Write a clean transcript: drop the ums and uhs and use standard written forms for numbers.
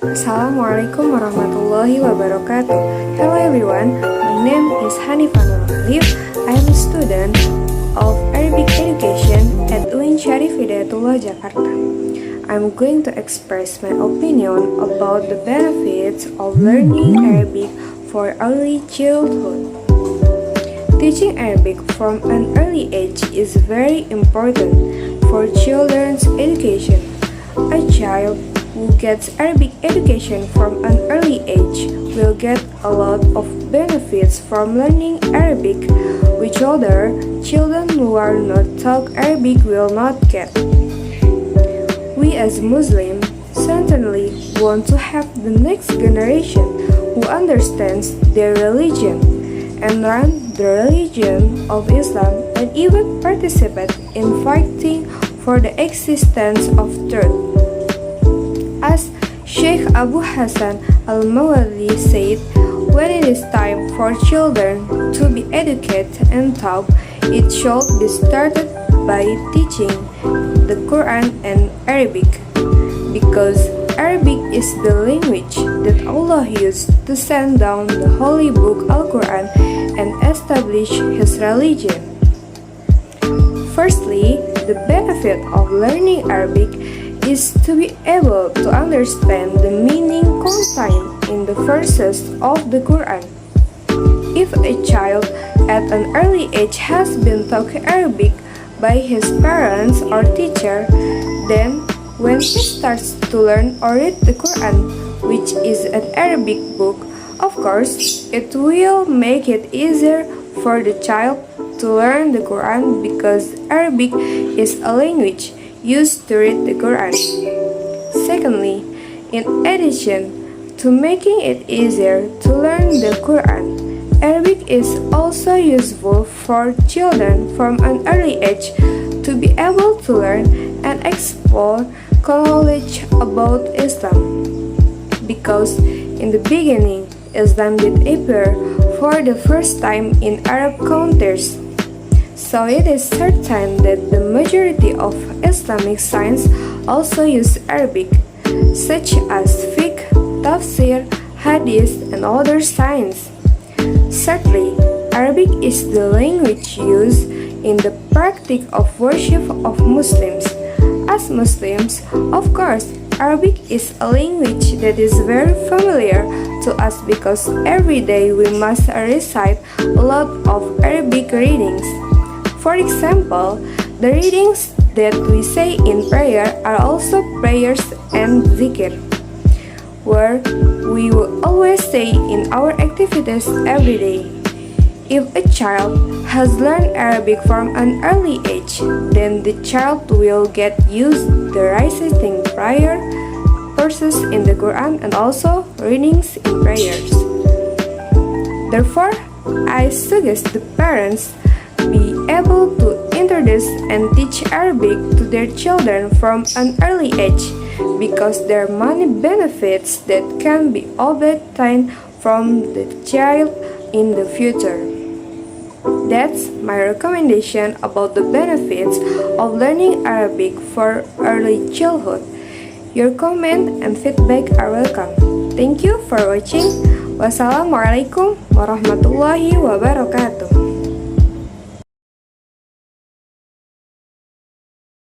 Assalamualaikum warahmatullahi wabarakatuh. Hello everyone, my name is Hanifah Nur Alif. I am a student of Arabic education at UIN Syarif Hidayatullah Jakarta. I'm going to express my opinion about the benefits of learning Arabic for early childhood. Teaching Arabic from an early age is very important for children's education. A child who gets Arabic education from an early age will get a lot of benefits from learning Arabic, which other children who are not taught Arabic will not get. We as Muslims certainly want to have the next generation who understands their religion and learn the religion of Islam and even participate in fighting for the existence of truth. As Sheikh Abu Hassan al-Mawardi said, when it is time for children to be educated and taught, it should be started by teaching the Quran and Arabic, because Arabic is the language that Allah used to send down the holy book Al-Quran and establish His religion. Firstly, the benefit of learning Arabic is to be able to understand the meaning contained in the verses of the Quran. If a child at an early age has been taught Arabic by his parents or teacher, then when he starts to learn or read the Quran, which is an Arabic book, of course, it will make it easier for the child to learn the Quran because Arabic is a language used to read the Quran. Secondly, in addition to making it easier to learn the Quran, Arabic is also useful for children from an early age to be able to learn and explore knowledge about Islam. Because in the beginning, Islam did appear for the first time in Arab countries. So it is certain that the majority of Islamic science also use Arabic, such as fiqh, tafsir, hadith, and other science. Thirdly, Arabic is the language used in the practice of worship of Muslims. As Muslims, of course, Arabic is a language that is very familiar to us because every day we must recite a lot of Arabic readings. For example, the readings that we say in prayer are also prayers and zikr, where we will always say in our activities every day. If a child has learned Arabic from an early age, then the child will get used to reciting prayer, verses in the Quran, and also readings in prayers. Therefore, I suggest the parents be able to introduce and teach Arabic to their children from an early age because there are many benefits that can be obtained from the child in the future. That's my recommendation about the benefits of learning Arabic for early childhood. Your comment and feedback are welcome. Thank you for watching. Wassalamualaikum warahmatullahi wabarakatuh.